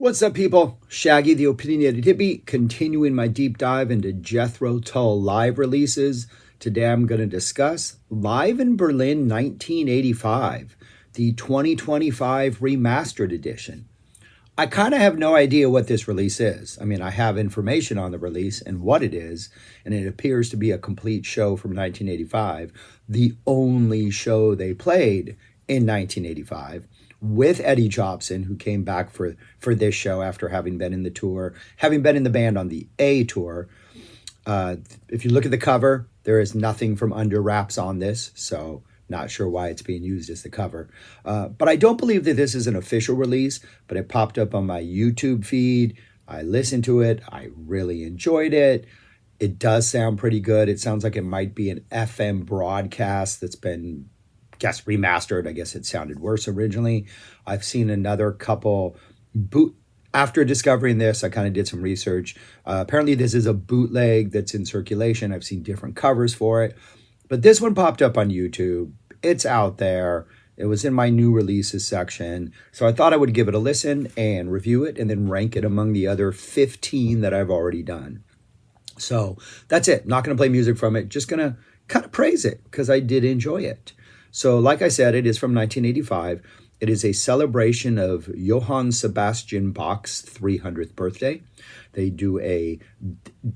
What's up, people? Shaggy, the Opinionated Hippie, continuing my deep dive into Jethro Tull live releases. Today I'm going to discuss Live in Berlin 1985, the 2025 remastered edition. I kind of have no idea what this release is. I mean, I have information on the release and what it is, and it appears to be a complete show from 1985, the only show they played in 1985 with Eddie Jobson, who came back for this show after having been in the tour, having been in the band on the A tour. If you look at the cover, there is nothing from Under Wraps on this, so not sure why it's being used as the cover. But I don't believe that this is an official release, but it popped up on my YouTube feed. I listened to it. I really enjoyed it. It does sound pretty good. It sounds like it might be an FM broadcast that's been, remastered. I guess it sounded worse originally. I've seen another couple after discovering this, I kind of did some research. Apparently, this is a bootleg that's in circulation. I've seen different covers for it. But this one popped up on YouTube. It's out there. It was in my new releases section. So I thought I would give it a listen and review it and then rank it among the other 15 that I've already done. So that's it. Not going to play music from it. Just going to kind of praise it because I did enjoy it. So like I said, it is from 1985. It is a celebration of Johann Sebastian Bach's 300th birthday. They do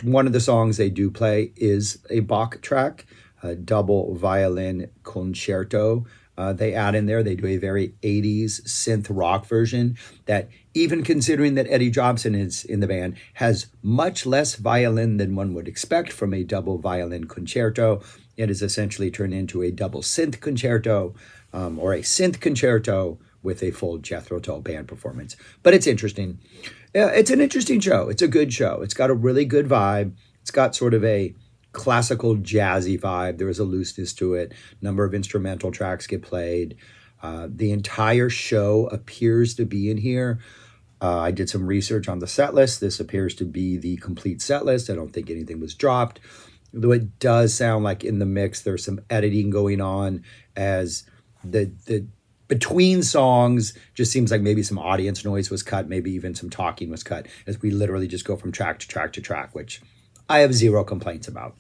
one of the songs they do play is a Bach track, a double violin concerto. They add in there, they do a very 80s synth rock version that, even considering that Eddie Jobson is in the band, has much less violin than one would expect from a double violin concerto. It is essentially turned into a double synth concerto, or a synth concerto with a full Jethro Tull band performance. But it's interesting. It's an interesting show. It's a good show. It's got a really good vibe. It's got sort of a classical jazzy vibe. There is a looseness to it. A number of instrumental tracks get played. The entire show appears to be in here. I did some research on the set list. This appears to be the complete set list. I don't think anything was dropped. Though it does sound like in the mix there's some editing going on, as the between songs just seems like maybe some audience noise was cut, maybe even some talking was cut, as we literally just go from track to track to track, which I have zero complaints about.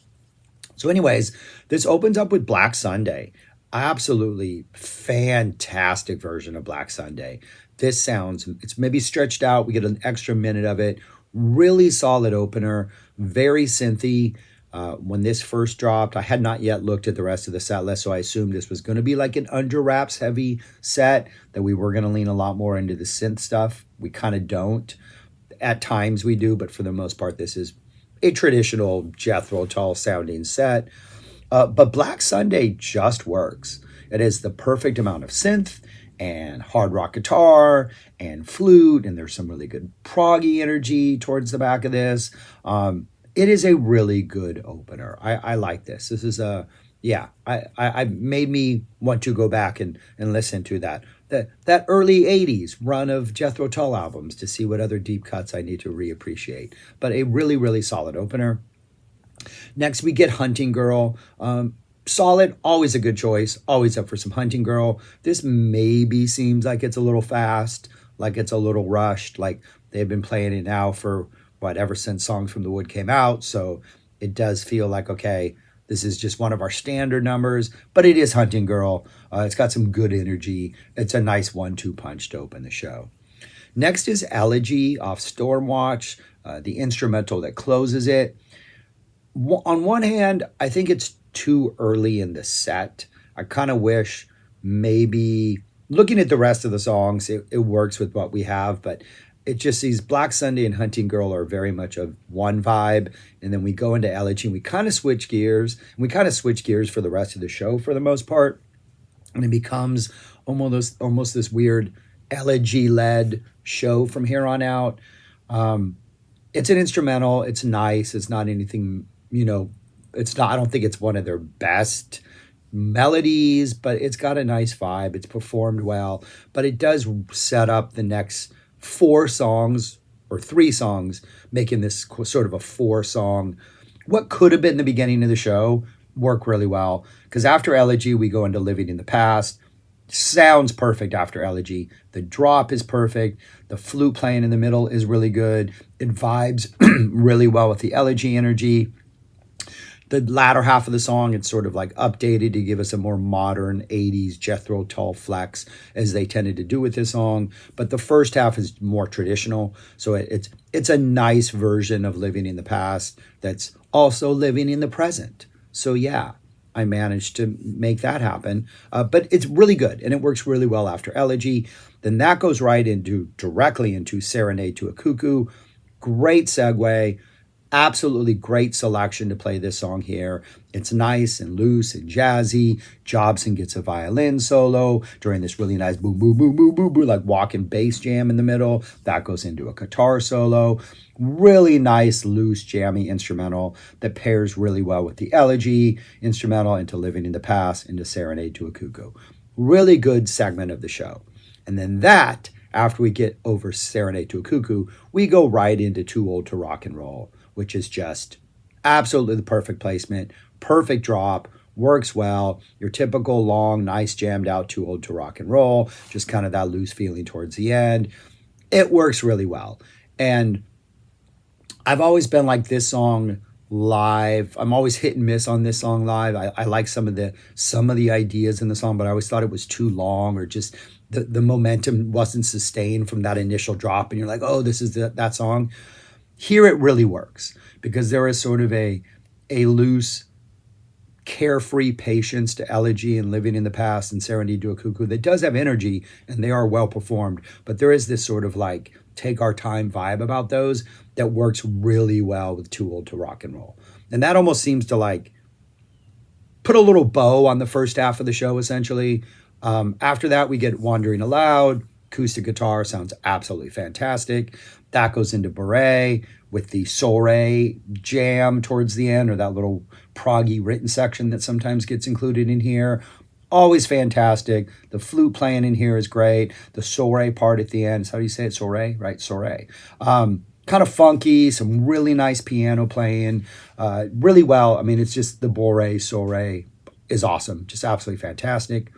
So anyways, this opens up with Black Sunday. Absolutely fantastic version of Black Sunday. It's maybe stretched out. We get an extra minute of it. Really solid opener, very synthy. When this first dropped, I had not yet looked at the rest of the set list, so I assumed this was going to be like an Under Wraps heavy set, that we were going to lean a lot more into the synth stuff. We kind of don't. At times we do, but for the most part, this is a traditional Jethro Tull sounding set. But Black Sunday just works. It is the perfect amount of synth and hard rock guitar and flute, and there's some really good proggy energy towards the back of this. It is a really good opener. I like this. This is I made me want to go back and listen to that early 80s run of Jethro Tull albums to see what other deep cuts I need to reappreciate. But a really, really solid opener. Next, we get Hunting Girl. Solid, always a good choice. Always up for some Hunting Girl. This maybe seems like it's a little fast, like it's a little rushed, like they've been playing it now for ever since Songs from the Wood came out. So it does feel like, okay, this is just one of our standard numbers, but it is Hunting Girl. It's got some good energy. It's a nice 1-2 punch to open the show. Next is Elegy off Stormwatch, the instrumental that closes it. On one hand, I think it's too early in the set. I kind of wish, maybe looking at the rest of the songs, it works with what we have, but it just sees Black Sunday and Hunting Girl are very much of one vibe. And then we go into Elegy and we kind of switch gears. And we kind of switch gears for the rest of the show for the most part. And it becomes almost this weird Elegy-led show from here on out. It's an instrumental. It's nice. It's not anything, it's not, I don't think it's one of their best melodies, but it's got a nice vibe. It's performed well. But it does set up the next 4 songs or 3 songs, making this sort of a 4-song, what could have been the beginning of the show, work really well. Because after Elegy, we go into Living in the Past. Sounds perfect after Elegy. The drop is perfect. The flute playing in the middle is really good. It vibes really well with the Elegy energy. The latter half of the song, it's sort of like updated to give us a more modern 80s Jethro Tull flex, as they tended to do with this song. But the first half is more traditional. So it's a nice version of Living in the Past that's also living in the present. So yeah, I managed to make that happen. But it's really good, and it works really well after Elegy. Then that goes right into directly into Serenade to a Cuckoo. Great segue. Absolutely great selection to play this song here. It's nice and loose and jazzy. Jobson gets a violin solo during this really nice boom, boom, boom, boom, boom, boom, like walking bass jam in the middle. That goes into a guitar solo. Really nice, loose, jammy instrumental that pairs really well with the Elegy instrumental, into Living in the Past, into Serenade to a Cuckoo. Really good segment of the show. And then that, after we get over Serenade to a Cuckoo, we go right into Too Old to Rock and Roll, which is just absolutely the perfect placement, perfect drop, works well. Your typical long, nice, jammed out Too Old to Rock and Roll, just kind of that loose feeling towards the end. It works really well. And I've always been like this song live. I'm always hit and miss on this song live. I like some of the ideas in the song, but I always thought it was too long, or just the momentum wasn't sustained from that initial drop. And you're like, oh, this is that song. Here it really works, because there is sort of a loose, carefree patience to Elegy and Living in the Past and Serenade to a Cuckoo that does have energy, and they are well performed. But there is this sort of like take our time vibe about those that works really well with Too Old to Rock and Roll. And that almost seems to like put a little bow on the first half of the show, essentially. After that, we get Wandering Aloud. Acoustic guitar sounds absolutely fantastic. That goes into Beret with the Soiree jam towards the end, or that little proggy written section that sometimes gets included in here. Always fantastic. The flute playing in here is great. The Soiree part at the end, how do you say it? Soiree, right? Soiree. Kind of funky, some really nice piano playing, really well. I mean, it's just the Beret Soiree is awesome. Just absolutely fantastic.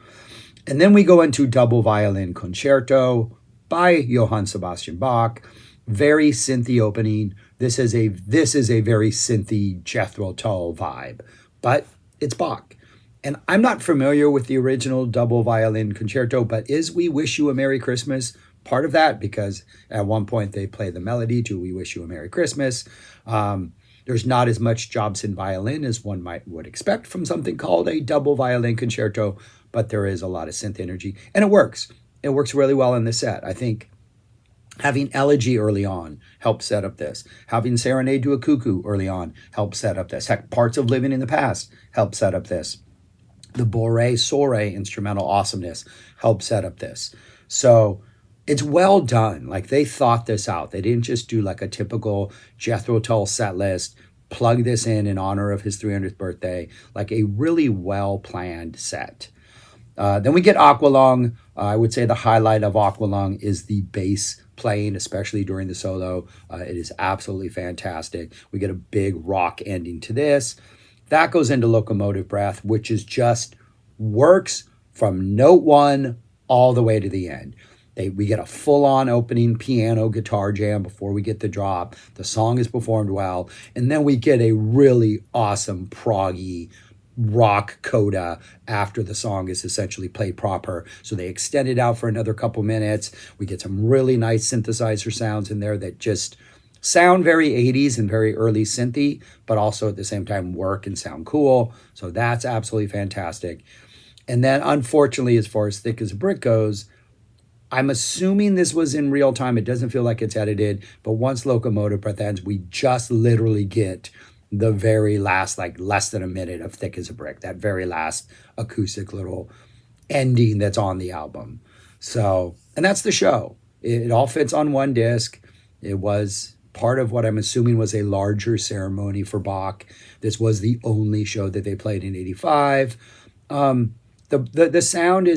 And then we go into Double Violin Concerto by Johann Sebastian Bach. Very synthy opening. This is a very synthy Jethro Tull vibe, but it's Bach. And I'm not familiar with the original Double Violin Concerto, but is We Wish You a Merry Christmas part of that? Because at one point they play the melody to We Wish You a Merry Christmas. There's not as much Jobson violin as one would expect from something called a double violin concerto, but there is a lot of synth energy, and it works. It works really well in the set. I think having Elegy early on helped set up this. Having Serenade to a Cuckoo early on helped set up this. Heck, parts of Living in the Past helped set up this. The Beret Soiree instrumental awesomeness helped set up this. So it's well done. Like, they thought this out. They didn't just do like a typical Jethro Tull set list, plug this in honor of his 300th birthday, like a really well-planned set. Then we get Aqualung. I would say the highlight of Aqualung is the bass playing, especially during the solo. It is absolutely fantastic. We get a big rock ending to this. That goes into Locomotive Breath, which is just works from note one all the way to the end. We get a full-on opening piano guitar jam before we get the drop. The song is performed well. And then we get a really awesome proggy rock coda after the song is essentially played proper. So they extend it out for another couple minutes. We get some really nice synthesizer sounds in there that just sound very 80s and very early synthy, but also at the same time work and sound cool. So that's absolutely fantastic. And then unfortunately, as far as Thick as a Brick goes, I'm assuming this was in real time. It doesn't feel like it's edited, but once Locomotive Breath ends, we just literally get the very last, like less than a minute of Thick as a Brick, that very last acoustic little ending that's on the album. So, and that's the show. It all fits on one disc. It was part of what I'm assuming was a larger ceremony for Bach. This was the only show that they played in 85. The sound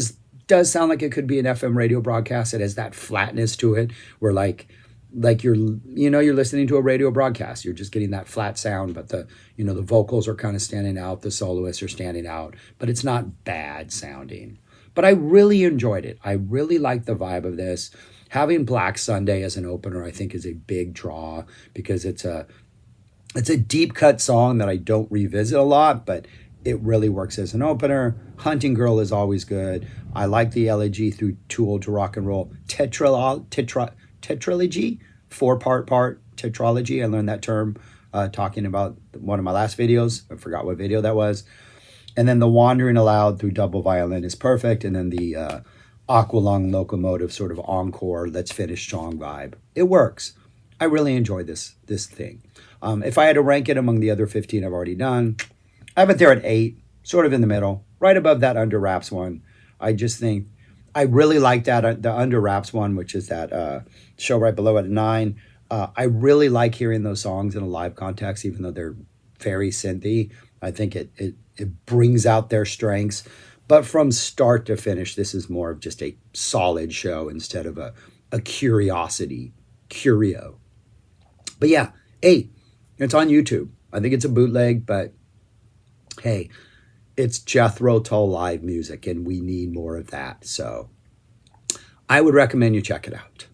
does sound like it could be an FM radio broadcast. It has that flatness to it where like you're listening to a radio broadcast. You're just getting that flat sound, but the vocals are kind of standing out. The soloists are standing out, but it's not bad sounding. But I really enjoyed it. I really like the vibe of this. Having Black Sunday as an opener, I think, is a big draw because it's a deep cut song that I don't revisit a lot, but it really works as an opener. Hunting Girl is always good. I like the elegy through Too Old to Rock and Roll. Tetralogy, four-part tetralogy. I learned that term talking about one of my last videos. I forgot what video that was. And then the Wandering Aloud through double violin is perfect. And then the Aqualung Locomotive sort of encore, let's finish strong vibe. It works. I really enjoy this thing. If I had to rank it among the other 15 I've already done, I have it there at 8, sort of in the middle, right above that Under Wraps one. I just think I really like that, the Under Wraps one, which is that show right below it at 9. I really like hearing those songs in a live context, even though they're very synthy. I think it brings out their strengths. But from start to finish, this is more of just a solid show instead of a curiosity, curio. But yeah, 8. It's on YouTube. I think it's a bootleg, but hey, it's Jethro Tull live music, and we need more of that. So I would recommend you check it out.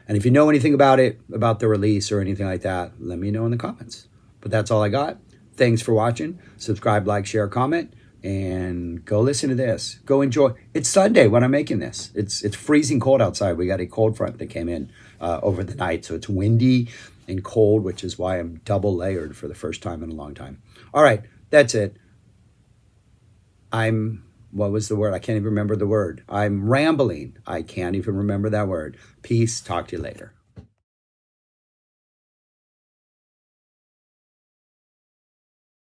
And if you know anything about it, about the release or anything like that, let me know in the comments. But that's all I got. Thanks for watching. Subscribe, like, share, comment, and go listen to this. Go enjoy. It's Sunday when I'm making this. It's freezing cold outside. We got a cold front that came in over the night, so it's windy and cold, which is why I'm double layered for the first time in a long time. All right, that's it. What was the word? I can't even remember the word. I'm rambling. I can't even remember that word. Peace. Talk to you later.